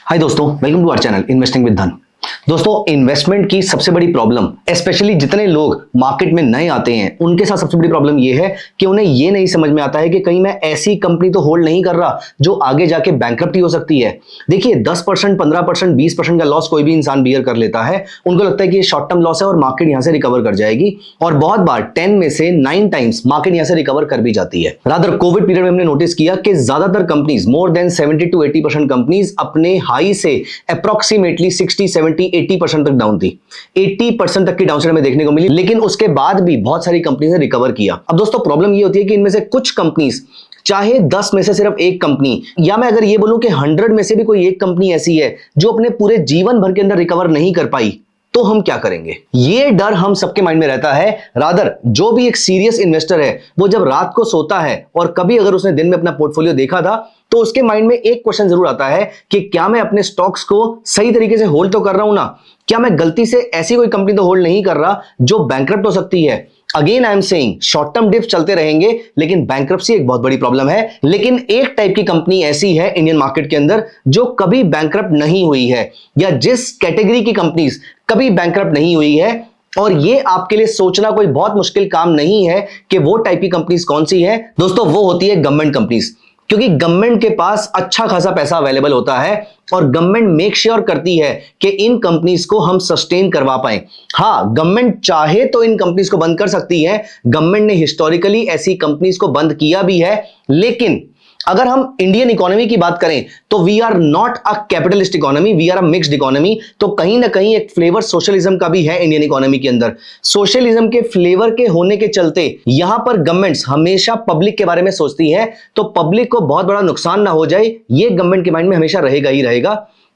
हाय दोस्तों, welcome to our channel investing with Dhan. दोस्तों, investment की सबसे बड़ी प्रॉब्लम, स्पेशली जितने लोग मार्केट में नए आते हैं उनके साथ सबसे बड़ी प्रॉब्लम यह है कि उन्हें यह नहीं समझ में आता है कि कहीं मैं ऐसी कंपनी तो होल्ड नहीं कर रहा जो आगे जाके बैंकरप्टी हो सकती है। देखिए, 10%, 15%, 20% का लॉस कोई भी इंसान बियर कर लेता है। उनको लगता है कि ये शॉर्ट टर्म लॉस है और मार्केट यहां से रिकवर कर जाएगी, और बहुत बार 10 में से 9 टाइम्स मार्केट यहां से रिकवर कर भी जाती है। रादर कोविड पीरियड में हमने नोटिस किया कि ज्यादातर companies, more than 70 to 80% companies अपने हाई से अप्रोक्सीमेटली 60, 70, 80% तक डाउन थी। 80% तक की डाउनसाइड हमें देखने को मिली, लेकिन उसके बाद भी बहुत सारी कंपनीज ने रिकवर किया। अब दोस्तों, प्रॉब्लम ये होती है कि इनमें से कुछ कंपनीज, चाहे 10 में से सिर्फ एक कंपनी, या मैं अगर ये बोलूं कि 100 में से भी कोई एक कंपनी ऐसी है जो अपने पूरे जीवन भर के अंदर रिकवर नहीं कर पाई, तो हम क्या करेंगे? ये डर हम सबके माइंड में रहता है। रादर जो भी एक सीरियस इन्वेस्टर है, वो जब रात को सोता है और कभी अगर उसने दिन में अपना पोर्टफोलियो देखा था, तो उसके माइंड में एक क्वेश्चन जरूर आता है कि क्या मैं अपने स्टॉक्स को सही तरीके से होल्ड तो कर रहा हूं ना? क्या मैं गलती से ऐसी कोई कंपनी तो होल्ड नहीं कर रहा जो बैंकरप्ट हो सकती है? Again I am saying, short term dips चलते रहेंगे, लेकिन बैंकरप्सी एक बहुत बड़ी प्रॉब्लम है। लेकिन एक टाइप की कंपनी ऐसी है इंडियन मार्केट के अंदर जो कभी बैंकरप्ट नहीं हुई है, या जिस कैटेगरी की कंपनीज कभी बैंकरप्ट नहीं हुई है। और ये आपके लिए सोचना कोई बहुत मुश्किल काम नहीं है कि वो टाइप की कंपनीज कौन सी है। दोस्तों, वो होती है गवर्नमेंट कंपनीज, क्योंकि गवर्नमेंट के पास अच्छा खासा पैसा अवेलेबल होता है और गवर्नमेंट मेक श्योर करती है कि इन कंपनीज को हम सस्टेन करवा पाए। हाँ, गवर्नमेंट चाहे तो इन कंपनीज को बंद कर सकती है। गवर्नमेंट ने हिस्टोरिकली ऐसी कंपनीज को बंद किया भी है। लेकिन अगर हम इंडियन इकोनॉमी की बात करें तो we are not a capitalist economy, we are a mixed economy. तो कहीं ना कहीं एक फ्लेवर सोशलिज्म का भी है इंडियन इकोनॉमी के अंदर। सोशलिज्म के फ्लेवर के होने के चलते यहां पर गवर्नमेंट्स हमेशा पब्लिक के बारे में सोचती है, तो पब्लिक को बहुत बड़ा नुकसान ना हो जाए, ये गवर्नमेंट के माइंड में हमेशा रहेगा ही रहेगा।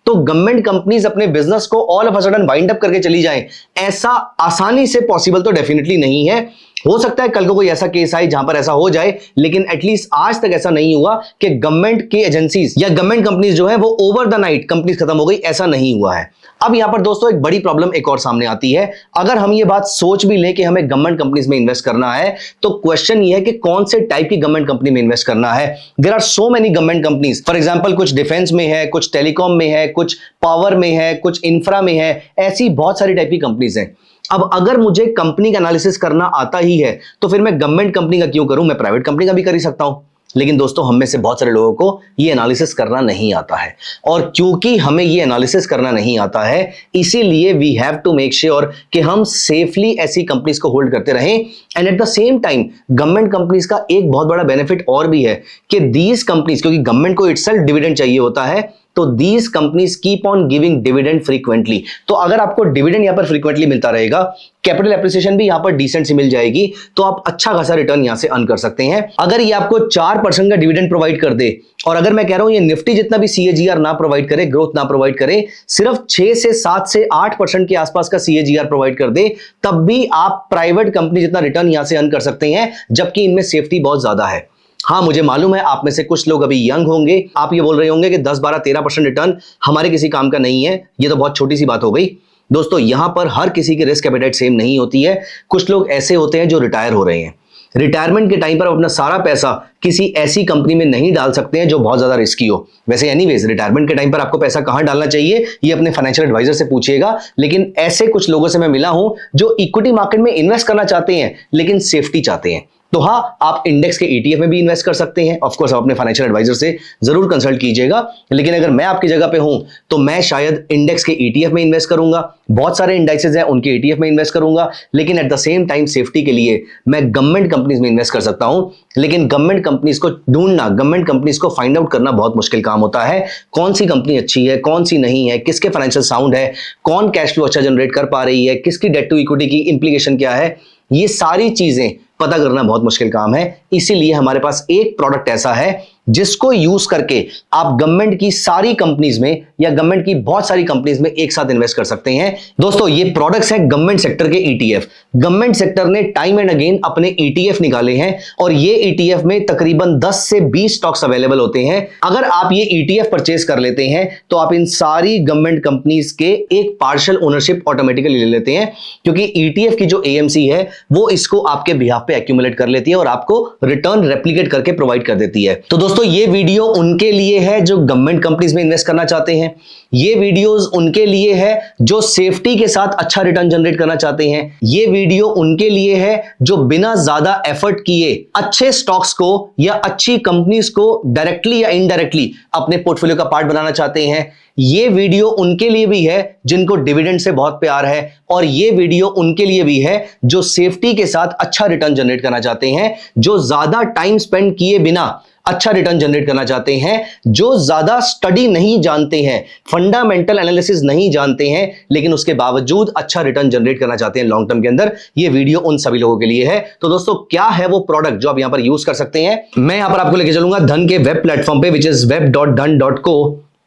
तो गवर्नमेंट कंपनीज अपने बिजनेस को all of a sudden wind up करके चली जाएं, ऐसा आसानी से पॉसिबल तो डेफिनेटली नहीं है। हो सकता है कल को कोई ऐसा केस आए जहां पर ऐसा हो जाए, लेकिन एटलीस्ट आज तक ऐसा नहीं हुआ कि गवर्नमेंट की एजेंसीज या गवर्नमेंट कंपनीज जो है वो ओवर द नाइट कंपनीज खत्म हो गई, ऐसा नहीं हुआ है। अब यहां पर दोस्तों एक बड़ी प्रॉब्लम एक और सामने आती है। अगर हम ये बात सोच भी लें कि हमें गवर्नमेंट कंपनीज में इन्वेस्ट करना है, तो क्वेश्चन ये है कि कौन से टाइप की गवर्नमेंट कंपनी में इन्वेस्ट करना है। There are so many government companies. For example, कुछ डिफेंस में है, कुछ टेलीकॉम में है, कुछ पावर में है, कुछ इंफ्रा में है। ऐसी बहुत सारी टाइप की कंपनीज हैं। अब अगर मुझे कंपनी का एनालिसिस करना आता ही है, तो फिर मैं गवर्नमेंट कंपनी का क्यों करूं? मैं प्राइवेट कंपनी का भी कर ही सकता हूं। लेकिन दोस्तों, हम में से बहुत सारे लोगों को ये एनालिसिस करना नहीं आता है, और क्योंकि हमें ये एनालिसिस करना नहीं आता है, इसीलिए we have to make sure कि हम सेफली ऐसी कंपनीज को होल्ड करते रहें। And at the same time government companies का एक बहुत बड़ा बेनिफिट और भी है कि दीज कंपनीज, क्योंकि गवर्नमेंट को इटसेल्फ डिविडेंड चाहिए होता है, तो these companies keep on giving dividend frequently. तो अगर आपको डिविडेंड यहां पर फ्रीक्वेंटली मिलता रहेगा, कैपिटल एप्रिसिएशन भी यहां पर डिसेंट सी मिल जाएगी, तो आप अच्छा खासा रिटर्न यहां से अर्न कर सकते हैं। अगर ये आपको 4% का डिविडेंड प्रोवाइड कर दे, और अगर मैं कह रहा हूं ये निफ्टी जितना भी सीएजीआर ना प्रोवाइड करे, ग्रोथ ना प्रोवाइड करे, सिर्फ 6 से 7 से 8% के आसपास का सीएजीआर प्रोवाइड कर दे, तब भी आप प्राइवेट कंपनी जितना रिटर्न यहां से अर्न कर सकते हैं, जबकि इनमें सेफ्टी बहुत ज्यादा है। हाँ, मुझे मालूम है आप में से कुछ लोग अभी यंग होंगे, आप ये बोल रहे होंगे कि 10, 12, 13% रिटर्न हमारे किसी काम का नहीं है, ये तो बहुत छोटी सी बात हो गई। दोस्तों, यहां पर हर किसी की रिस्क एपेटाइट सेम नहीं होती है। कुछ लोग ऐसे होते हैं जो रिटायर हो रहे हैं। रिटायरमेंट के टाइम पर अपना सारा पैसा किसी ऐसी कंपनी में नहीं डाल सकते हैं जो बहुत ज्यादा रिस्की हो। वैसे एनीवेज, रिटायरमेंट के टाइम पर आपको पैसा कहां डालना चाहिए ये अपने फाइनेंशियल एडवाइजर से पूछिएगा। लेकिन ऐसे कुछ लोगों से मैं मिला हूं जो इक्विटी मार्केट में इन्वेस्ट करना चाहते हैं, लेकिन सेफ्टी चाहते हैं। तो हाँ, आप इंडेक्स के ETF में भी इन्वेस्ट कर सकते हैं। ऑफ कोर्स आप अपने फाइनेंशियल एडवाइजर से जरूर कंसल्ट कीजिएगा। लेकिन अगर मैं आपकी जगह पे हूं, तो मैं शायद इंडेक्स के ETF में इन्वेस्ट करूंगा। बहुत सारे इंडेक्सेस हैं, उनके ETF में इन्वेस्ट करूंगा। लेकिन eight the same time safety के लिए मैं गवर्नमेंट कंपनीज में इन्वेस्ट कर सकता हूं। लेकिन गवर्नमेंट कंपनीज को ढूंढना, गवर्नमेंट कंपनीज को फाइंड आउट करना बहुत मुश्किल काम होता है। कौन सी कंपनी अच्छी है, कौन सी नहीं है, किसके फाइनेंशियल साउंड है, कौन कैश फ्लो अच्छा जनरेट कर पा रही है, किसकी डेट टू इक्विटी की इंप्लीकेशन क्या है, ये सारी चीजें पता करना बहुत मुश्किल काम है। इसीलिए हमारे पास एक प्रोडक्ट ऐसा है जिसको यूज करके आप गवर्नमेंट की सारी कंपनीज में या गवर्नमेंट की बहुत सारी कंपनीज में एक साथ इन्वेस्ट कर सकते हैं। दोस्तों, ये प्रोडक्ट्स हैं गवर्नमेंट सेक्टर के ETF। गवर्नमेंट सेक्टर ने टाइम एंड अगेन अपने ETF निकाले हैं, और ये ETF में तकरीबन 10 से 20 स्टॉक्स अवेलेबल होते हैं। अगर आप ये ETF परचेज कर लेते हैं, तो आप इन सारी गवर्नमेंट कंपनीज के एक पार्शियल ओनरशिप ऑटोमेटिकली ले लेते हैं, क्योंकि ETF की जो AMC है वो इसको आपके बिहाफ पे एक्यूमुलेट कर लेती है और आपको रिटर्न रेप्लिकेट करके प्रोवाइड कर देती है। तो दोस्तों, दोस्तों ये वीडियो उनके लिए है जो गवर्नमेंट कंपनीज में इन्वेस्ट करना चाहते हैं, ये वीडियोस उनके लिए है जो सेफ्टी के साथ अच्छा रिटर्न जनरेट करना चाहते हैं, ये वीडियो उनके लिए है जो बिना ज्यादा एफर्ट किए अच्छे स्टॉक्स को या अच्छी कंपनीज को डायरेक्टली या इनडायरेक्टली अपने पोर्टफोलियो का पार्ट बनाना चाहते हैं, ये वीडियो उनके लिए भी है जिनको डिविडेंड से बहुत प्यार है, और ये वीडियो उनके लिए भी है जो सेफ्टी के साथ अच्छा रिटर्न जनरेट करना चाहते हैं, जो ज्यादा टाइम स्पेंड किए बिना अच्छा रिटर्न जनरेट करना चाहते हैं, जो ज्यादा स्टडी नहीं जानते हैं, फंडामेंटल एनालिसिस नहीं जानते हैं, लेकिन उसके बावजूद अच्छा रिटर्न जनरेट करना चाहते हैं लॉन्ग टर्म के अंदर। ये वीडियो उन सभी लोगों के लिए है। तो दोस्तों क्या है वो प्रोडक्ट जो आप यहां पर यूज कर सकते हैं, मैं यहां पर आपको लेके चलूंगा धन के वेब प्लेटफॉर्म पे, विच इज web.dhan.co।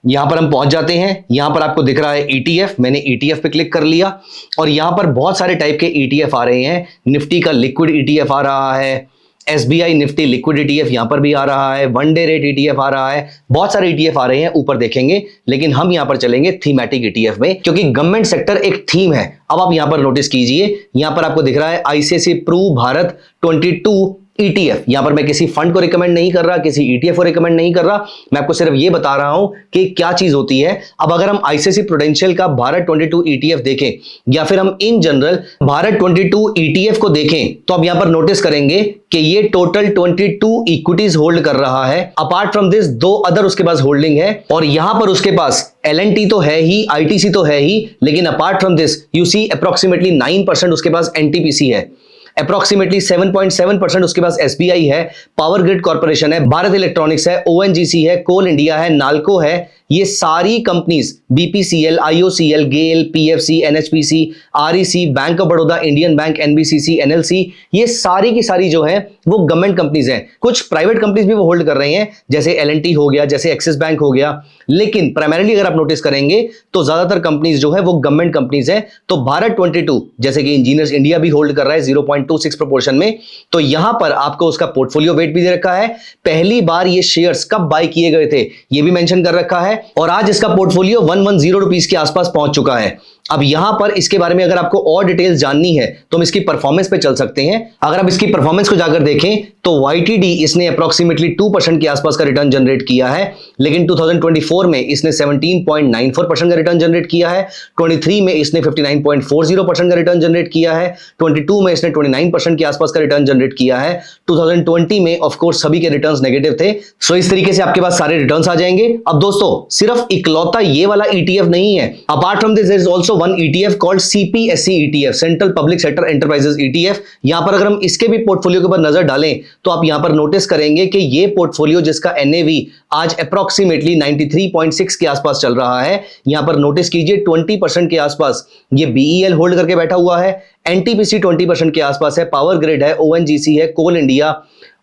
यहां पर हम पहुंच जाते हैं, यहां पर आपको दिख रहा है ETF, मैंने ETF पे क्लिक कर लिया और यहां पर बहुत सारे टाइप के ETF आ रहे हैं। निफ्टी का लिक्विड ETF आ रहा है, SBI निफ्टी लिक्विड ETF यहां पर भी आ रहा है, वन डे रेट ETF आ रहा है, बहुत सारे ETF आ रहे हैं, ऊपर देखेंगे। लेकिन हम यहां पर चलेंगे थीमेटिक ETF में, क्योंकि गवर्नमेंट सेक्टर एक थीम है। अब आप यहां पर नोटिस कीजिए, यहां पर आपको दिख रहा है ICICI प्रू भारत 22 ETF। यहां पर मैं किसी फंड को रिकमेंड नहीं कर रहा, किसी ETF को रिकमेंड नहीं कर रहा, मैं आपको सिर्फ ये बता रहा हूं कि क्या चीज होती है। अब अगर हम ICICI प्रूडेंशियल का भारत 22 ETF देखें या फिर हम इन जनरल भारत 22 ETF को देखें, तो अब यहां पर नोटिस करेंगे कि ये टोटल 22 इक्विटीज होल्ड कर रहा है। अपार्ट फ्रॉम दिस 2 अदर उसके पास होल्डिंग है, और यहां पर उसके पास LNT तो है ही, ITC तो है ही, लेकिन apart from this you see approximately 9% उसके पास NTPC है, अप्रोक्सीमेटली 7.7% उसके पास SBI है, पावर ग्रिड कॉर्पोरेशन है, भारत इलेक्ट्रॉनिक्स है, ONGC है, कोल इंडिया है, नाल्को है। ये सारी companies BPCL, IOCL, Gayle, PFC, NHPC, REC, bank of Baroda, Indian bank, NBCC, NLC, ये सारी की सारी जो है वो गवर्नमेंट कंपनीज हैं। कुछ प्राइवेट कंपनीज भी वो होल्ड कर रहे हैं, जैसे LNT हो गया, जैसे एक्सिस बैंक हो गया, लेकिन प्राइमरीली अगर आप नोटिस करेंगे तो ज्यादातर कंपनीज जो है वो गवर्नमेंट कंपनीज हैं। तो भारत 22 जैसे कि इंजीनियर्स इंडिया भी होल्ड कर रहा है 0.26 प्रोपोर्शन में। तो यहां पर आपको उसका पोर्टफोलियो वेट भी दे रखा है, पहली बार ये शेयर्स कब बाय किए गए थे ये भी मेंशन कर रखा है, और आज इसका पोर्टफोलियो 110 रुपीस के आसपास पहुंच चुका है। अब यहां पर इसके बारे में अगर आपको और डिटेल्स जाननी है तो हम इसकी परफॉर्मेंस पे चल सकते हैं। अगर आप इसकी परफॉर्मेंस को जाकर देखें तो YTD इसने अप्रोक्सीमेटली 2% के आसपास का रिटर्न जनरेट किया है, लेकिन 2024 में इसने 17.94% का रिटर्न जनरेट किया है, 23 में इसने 59.40% का रिटर्न जनरेट किया है, 22 में इसने 29% के आसपास का रिटर्न जनरेट किया है, 2020 में ऑफ कोर्स सभी के रिटर्न्स नेगेटिव थे। सो इस तरीके से आपके पास सारे रिटर्न्स आ जाएंगे। अब दोस्तों सिर्फ इकलौता ये वाला ETF नहीं है, apart from this there is also one ETF called CPSE ETF, central public sector enterprises ETF। यहां पर अगर हम इसके भी पोर्टफोलियो के ऊपर नजर डालें तो आप यहां पर नोटिस करेंगे कि ये पोर्टफोलियो जिसका NAV आज अप्रोक्सीमेटली 93.6 के आसपास चल रहा है, यहां पर नोटिस कीजिए 20% के आसपास ये BEL होल्ड करके बैठा हुआ है, NTPC 20% के आसपास है, पावर ग्रिड है, ONGC है, coal India,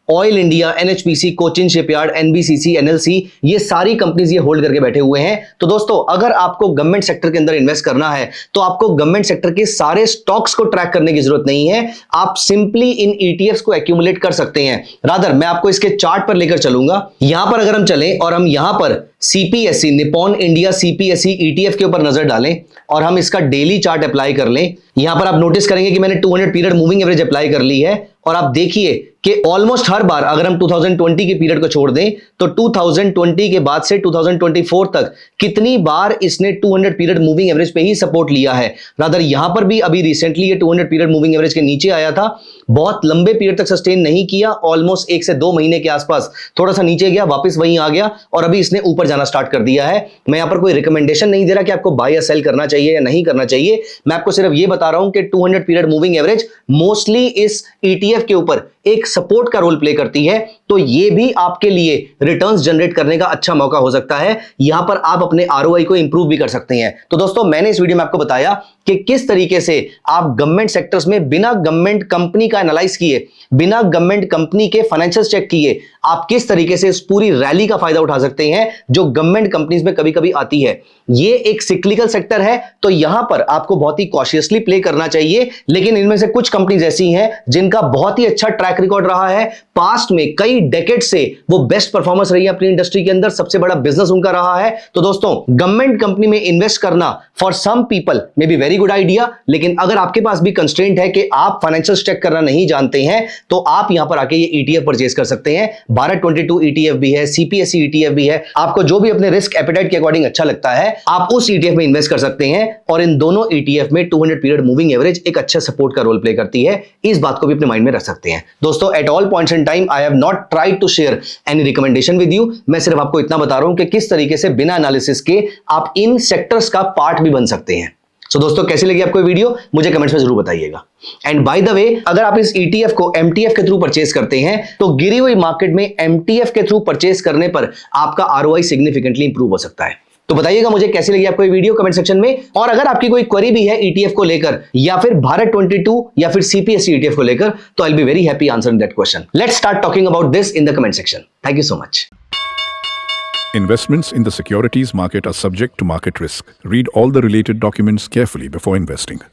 oil India, NHPC, Cochin shipyard, NBCC, NLC, ये सारी कंपनीज ये होल्ड करके बैठे हुए हैं। तो दोस्तों अगर आपको गवर्नमेंट सेक्टर के अंदर इन्वेस्ट करना है तो आपको गवर्नमेंट सेक्टर के सारे स्टॉक्स को ट्रैक करने की जरूरत नहीं है, आप सिंपली इन ETFs को एक्यूमुलेट कर सकते हैं। रादर मैं आपको इसके चार्ट पर लेकर चलूंगा। यहां पर अगर हम चलें और हम यहां पर CPSE Nippon India CPSE ETF के ऊपर नजर डालें और हम इसका डेली चार्ट अप्लाई कर लें, यहां पर आप नोटिस करेंगे कि मैंने 200 पीरियड मूविंग एवरेज अप्लाई कर ली है, और आप देखिए कि ऑलमोस्ट हर बार अगर हम 2020 के पीरियड को छोड़ दें तो 2020 के बाद से 2024 तक कितनी बार इसने 200 पीरियड मूविंग एवरेज पे ही सपोर्ट लिया है। रादर यहां पर भी अभी रिसेंटली ये 200 पीरियड मूविंग एवरेज के नीचे आया था, बहुत लंबे पीरियड तक सस्टेन नहीं किया, ऑलमोस्ट 1 से 2 महीने के आसपास थोड़ा सा नीचे गया, वापस वहीं आ गया और अभी इसने ऊपर जाना स्टार्ट कर दिया है। मैं यहां पर कोई रिकमेंडेशन नहीं दे रहा कि आपको बाय या सेल करना चाहिए या नहीं करना चाहिए, मैं आपको सिर्फ ये बता रहा हूं कि 200 पीरियड मूविंग एवरेज मोस्टली इस ETF के ऊपर एक सपोर्ट का रोल प्ले करती है, तो ये भी आपके लिए रिटर्न्स जनरेट करने का अच्छा मौका हो सकता है। यहां पर आप अपने ROI को इंप्रूव भी कर सकते हैं। तो दोस्तों मैंने इस वीडियो में आपको बताया कि किस तरीके से आप गवर्नमेंट सेक्टर्स में बिना गवर्नमेंट कंपनी का एनालाइज किए, बिना गवर्नमेंट कंपनी के फाइनेंशियल चेक किए, आप किस तरीके से इस पूरी रैली का फायदा उठा सकते हैं जो गवर्नमेंट कंपनीज में कभी कभी आती है। ये एक सिक्लिकल सेक्टर है, तो यहां पर आपको बहुत ही कॉशियसली प्ले करना चाहिए, लेकिन इनमें से कुछ कंपनीज ऐसी हैं जिनका बहुत ही अच्छा ट्रैक ट्रैक रिकॉर्ड रहा है, पास्ट में कई डेकेड से वो बेस्ट परफॉर्मेंस रही है अपनी इंडस्ट्री के अंदर, सबसे बड़ा बिजनेस उनका रहा है। तो दोस्तों, गवर्नमेंट कंपनी में इन्वेस्ट करना for some people may be very good idea, लेकिन अगर आपके पास भी कंस्ट्रेंट है कि आप फाइनेंशियल चेक करना नहीं जानते हैं, तो आप यहां पर आके ये ईटीएफ परचेज कर सकते हैं। भारत 22 ईटीएफ भी है, सीपीएसई ईटीएफ भी है, आपको जो भी अपने रिस्क एपेटाइट के अकॉर्डिंग अच्छा लगता है आप उस ईटीएफ में इन्वेस्ट कर सकते हैं। और इन दोनों ईटीएफ में 200 पीरियड मूविंग एवरेज एक अच्छा सपोर्ट का रोल प्ले करती है, इस बात को भी अपने माइंड में रख सकते हैं। दोस्तों, at all points in time I have not tried to share any recommendation with you, मैं सिर्फ आपको इतना बता रहा हूं कि किस तरीके से बिना एनालिसिस के आप इन सेक्टर्स का पार्ट भी बन सकते हैं। सो दोस्तों, कैसी लगी आपको वीडियो मुझे कमेंट्स में जरूर बताइएगा। एंड बाय द वे, अगर आप इस ईटीएफ को एमटीएफ के थ्रू परचेस करते हैं तो गिरी हुई मार्केट में एमटीएफ के थ्रू परचेस करने पर आपका आरओआई सिग्निफिकेंटली इंप्रूव हो सकता है। तो बताइएगा मुझे कैसी लगी आपको ये वीडियो कमेंट सेक्शन में। और अगर आपकी कोई क्वेरी भी है ईटीएफ को लेकर या फिर भारत 22 या फिर सीपीएसई ईटीएफ को लेकर, तो I will be very happy answering that question. Let's start talking about this in the comment section. Thank you so much. Investments in the securities market are subject to market risk. Read all the related documents carefully before investing.